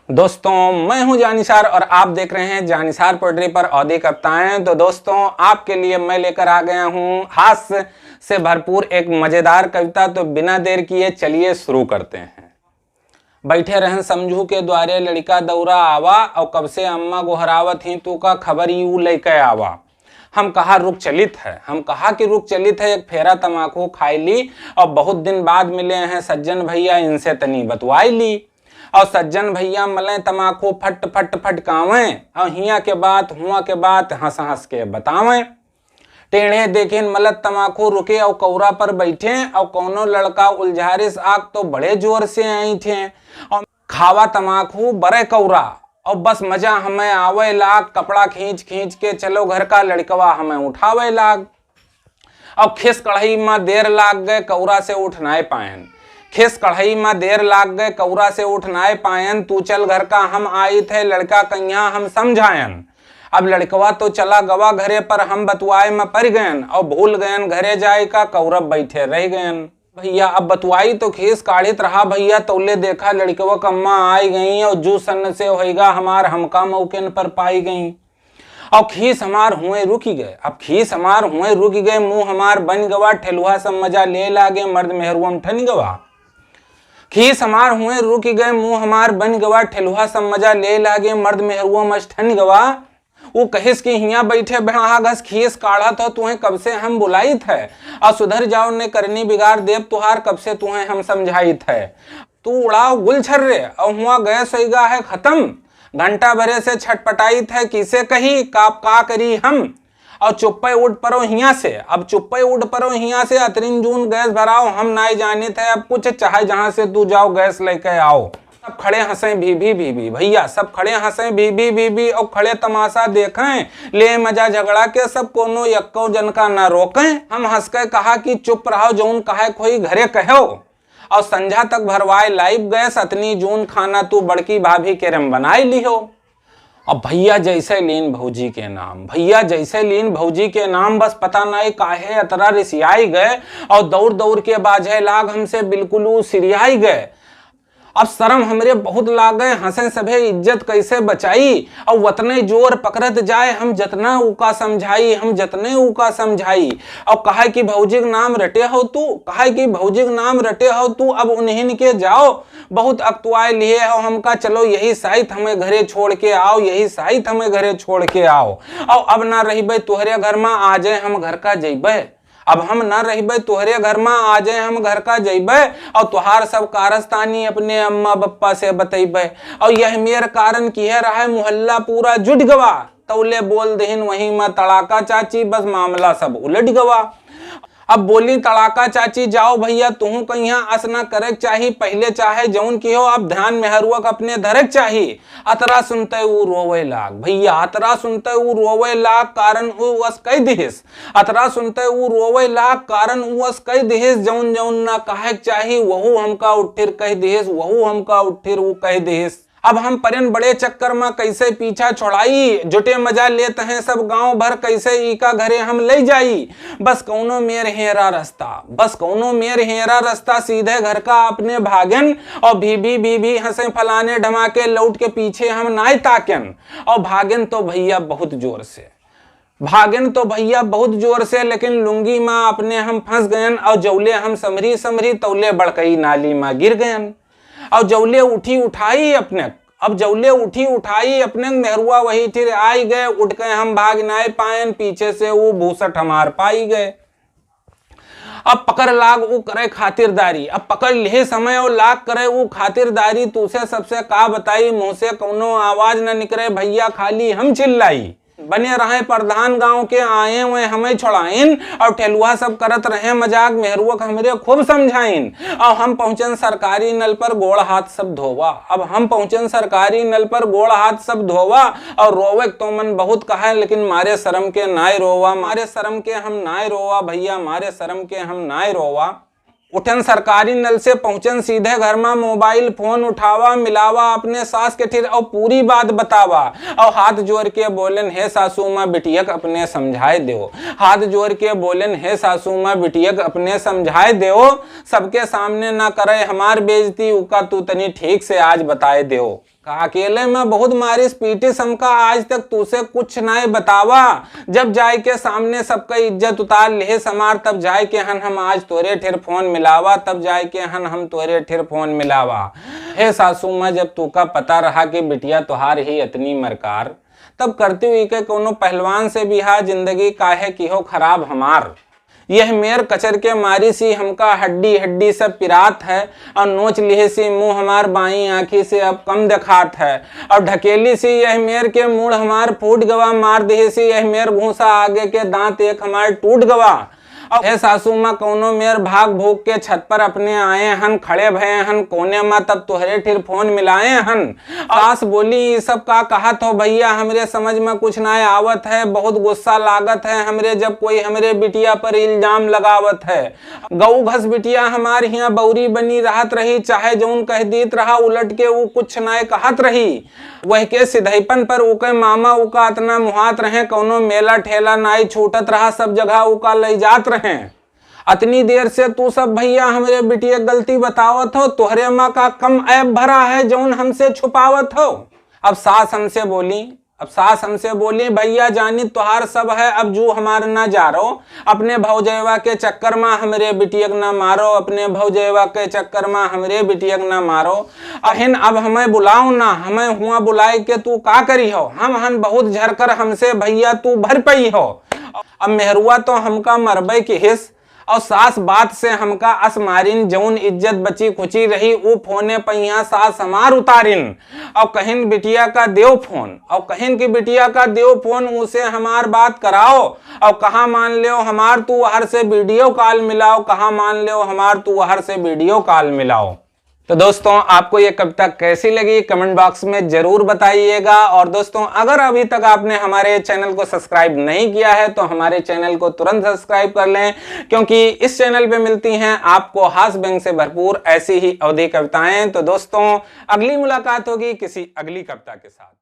दोस्तों मैं हूं जानिसार और आप देख रहे हैं जानिसार पोएट्री पर औधी कविताएं। तो दोस्तों आपके लिए मैं लेकर आ गया हूं हास्य से भरपूर एक मजेदार कविता। तो बिना देर किए चलिए शुरू करते हैं। बैठे रहन समझू के द्वारे लड़का दौरा आवा, और कब से अम्मा गोहरावत ही तू का खबर यू लेके आवा। हम कहा रुक चलित है, हम कहा कि रुक चलित है, एक फेरा तमाकू खाई ली, और बहुत दिन बाद मिले हैं सज्जन भैया, इनसे तनी बतवाई ली। और सज्जन भैया मलें तमाकू फट फट फटकावें, और हिया के बात हुआ के बात हंस हंस के बतावें। टेढ़े देखें मलत तमाकू रुके और कौरा पर बैठे, और कौनो लड़का उलझारिस आग तो बड़े जोर से आई थे। और खावा तमाकू बड़े कौरा, और बस मजा हमें आवे लाग, कपड़ा खींच खींच के चलो घर का लड़कवा हमें उठावे लाग। और खिस कढ़ाई में देर लाग गए कौरा से उठ नाए पायन, खिस कढ़ाई में देर लाग गए कौरा से उठ नाए पायन। तू चल घर का हम आई थे लड़का कन्या हम समझायन। अब लड़कवा तो चला गवा घरे पर हम बतुआए में पड़ गयन, और भूल गयन घरे जाए का कौरब बैठे रह गयन। भैया अब बतुआई तो खीस काढ़ित रहा भैया, तौले देखा लड़कवा कम्मा आई गई, और जू सन से होएगा हमार हमका मौके पर पाई गई। और खीस हमार हुए रुकी गए, अब खीस हमार हुए रुकी गए, मुंह हमार बन गवा, ठेलुआ सब मजा ले लागे मर्द मेहरुआ ठन गवा। खीस हमार हुए रुकी गए, मुंह हमार बन गवा, ठेलुआ सब मजा ले लागे मर्द मेहरुआ मच ठन गवा। वो कहिस कि हिया बैठे बेड़ा घस खीस काढ़ा तो तुम्हें कब से हम बुलाई थे, और सुधर जाओ ने करनी बिगाड़ देव तुहार कब से तुम्हें हम समझाई थे। तू उड़ाओ गुल छर्रे और हुआ गए सोईगा है खत्म, घंटा भरे से छटपटाई थे किसे कही का करी हम। और चुप्पे उड़ परो हिया से, अब चुप्पे उड़ परो हिया से, अतरिन जून गैस भराओ हम नाई जाने थे अब कुछ, चाहे जहां से तू जाओ गैस लेके आओ। सब खड़े हंसे भी भैया, सब खड़े हंसे भी और खड़े तमाशा देखें, ले मजा झगड़ा के सब कोनो यक्को जन का न रोकें। हम हंस के कहा कि चुप रहो जौन कहे कोई घरे कहो, और संझा तक भरवाए लाइव गैस, अतनी जून खाना तू बड़की भाभी के रम बनाई लिहो। अब भैया जैसे लीन भौजी के नाम, भैया जैसे लीन भौजी के नाम, बस पता नहीं काहे अतरा रिसियाई गए, और दौड़ दौड़ के बाजे लाग हमसे बिल्कुल सिरियाई गए। अब शर्म हमरे बहुत लागे, हंसे सभे इज्जत कैसे बचाई, और वतने जोर पकड़त जाए हम जतना उका समझाई, हम जतने उका समझाई। और कहा कि भौजी के नाम रटे हो तू, कहा कि भौजी के नाम रटे हो तू, अब उन्हीं के जाओ बहुत अक्तुआए लिए हो हमका, चलो यही साहित हमें घरे छोड़ के आओ, यही साहित हमें घरे छोड़ के आओ। और अब ना रही तुहरे घर में आ जाए हम घर का जइबे, अब हम न रहिबे तुहरे घर में आ जाए हम घर का जइबे, और तुहार सब कारस्तानी अपने अम्मा बप्पा से बतइबे। और यह मेर कारण किए रहा मोहल्ला पूरा जुट गवा, तौले बोल दहिन वहीं में तड़ाका चाची, बस मामला सब उलट गवा। अब बोली तड़ाका चाची जाओ भैया तुहू कहिया अस न करे चाही, पहले चाहे जौन की हो अब ध्यान मेहरुआ अपने धरक चाही। अतरा सुनते वो रोवे लाग भैया, अतरा सुनते वो रोवे लाग, कारण उस कई दिहिस, अतरा सुनते वो रोवे लाग, कारण उस कई दिहिस, जौन जौन ना कहे चाही वहू हमका उठिर कह दिहिस, वहू हमका उठिर वो कह दिहिस। अब हम परन बड़े चक्कर में कैसे पीछा छोड़ाई, जुटे मजा लेते हैं सब गांव भर, कैसे इका घरे हम ले जाई। बस कौनो मेर हेरा रास्ता, बस कौनो मेर हेरा रास्ता, सीधे घर का अपने भागन, और भी हंसे फलाने ढमाके लौट के पीछे हम नाई ताकन। और भागन तो भैया बहुत जोर से, भागन तो भैया बहुत जोर से, लेकिन लुंगी माँ अपने हम फंस गयन, और जौले हम समरी समरी तौले बड़कई नाली माँ गिर गयन। और जौले उठी उठाई अपने, अब जौले उठी उठाई अपने मेहरुआ वही फिर आई गए, उठ गए हम भाग नाए पायन, पीछे से वो भूसट हमार पाई गए। अब पकड़ लाग वो करे खातिरदारी, अब पकड़ ले समय और लाग करे वो खातिरदारी, तुसे सबसे का बताई, मुंह से कौनो आवाज न निकले भैया खाली हम चिल्लाई। बने रहे प्रधान गांव के आए हुए हमें छोड़ाइन, और ठेलुआ सब करत रहे मजाक मेहरुआ हमरे खूब समझाइन। और हम पहुंचन सरकारी नल पर गोड़ हाथ सब धोवा, अब हम पहुंचन सरकारी नल पर गोड़ हाथ सब धोवा, और रोवे तो मन बहुत कहा लेकिन मारे शर्म के नाय रोवा, मारे शर्म के हम नाय रोवा भैया, मारे शर्म के हम नाय रोवा। उठन सरकारी नल से पहुंचन सीधे घर में मोबाइल फोन उठावा, मिलावा अपने सास के ठिर और पूरी बात बतावा, और हाथ जोड़ के बोलन हे सासू माँ बिटियक अपने समझाए दो, हाथ जोड़ के बोलन हे सासू माँ बिटियक अपने समझाए दो, सबके सामने ना करे हमार बेइज्जती उका तू तनी ठीक से आज बताए दो। अकेले में बहुत मारिस पीटिस हमका, आज तक तुसे कुछ नहीं बतावा। जब जाय के सामने सबका इज्जत उतार ले समार, तब जाय के हन हम आज तोरे ठेर फोन मिलावा, तब जाय के हन हम तोरे ठेर फोन मिलावा। हे सासू माँ, जब तू का पता रहा कि बिटिया तुहार ही इतनी मरकार, तब करती हुई के कोनो पहलवान से बिहा, जिंदगी काहे की हो खराब हमार। यह मेर कचर के मारी सी हमका हड्डी हड्डी सब पिरात है, और नोच लिए सी मुंह हमार बाई आंखी से अब कम दिखात है, और ढकेली सी यह मेर के मुड़ हमार फूट गवा, मार दे सी यह मेर घूसा आगे के दांत एक हमार टूट गवा। अब हे सासू माँ, कौनो मेर भाग भूग के छत पर अपने आए हन, खड़े भये हन कोने माँ, तब तुहरे ठिर फोन मिलाए हन। सास बोली ये सब का कहत हो भैया, हमरे समझ में कुछ ना आवत है, बहुत गुस्सा लागत है हमरे जब कोई हमरे बिटिया पर इल्जाम लगावत है। गऊ घस बिटिया हमार यहाँ बौरी बनी रहत रही, चाहे जौन कह दीत रहा उलट के वो कुछ ना कहत रही। वह के सिधैपन पर उके मामा उका इतना मुहात रहे, कौनो मेला ठेला नाई छूटत रहा, सब जगह उका ले जात रहे। अतनी देर से तू सब भैया हमरे बिटिया गलती बतावत हो, तोहरे माँ का कम ऐब भरा है जौन हमसे छुपावत हो। अब सास हमसे बोली भैया जानी तुहार सब है, अब जू हमार ना जा रो, अपने भौजैवा के चक्कर में हमरे बिटियक ना मारो, अपने भौजैवा के चक्कर में हमरे बिटियक ना मारो। अहिन अब हमें बुलाओ ना, हमें हुआ बुलाए के तू का करी हो, हम हन बहुत झरकर हमसे भैया तू भर पई हो। अब मेहरुआ तो हमका मरबे की हिस, और सास बात से हमका असमारिन, जौन इज्जत बची खुची रही ऊ फोने पहिया सास हमार उतारिन। और कहिन बिटिया का देव फोन, और कहिन की बिटिया का देव फोन, उसे हमार बात कराओ, और कहाँ मान लो हमार तू हर से वीडियो कॉल मिलाओ, कहाँ मान लो हमार तू हर से वीडियो कॉल मिलाओ। तो दोस्तों आपको ये कविता कैसी लगी कमेंट बॉक्स में जरूर बताइएगा। और दोस्तों अगर अभी तक आपने हमारे चैनल को सब्सक्राइब नहीं किया है तो हमारे चैनल को तुरंत सब्सक्राइब कर लें, क्योंकि इस चैनल पे मिलती हैं आपको हास्य व्यंग से भरपूर ऐसी ही अवधी कविताएं। तो दोस्तों अगली मुलाकात होगी किसी अगली कविता के साथ।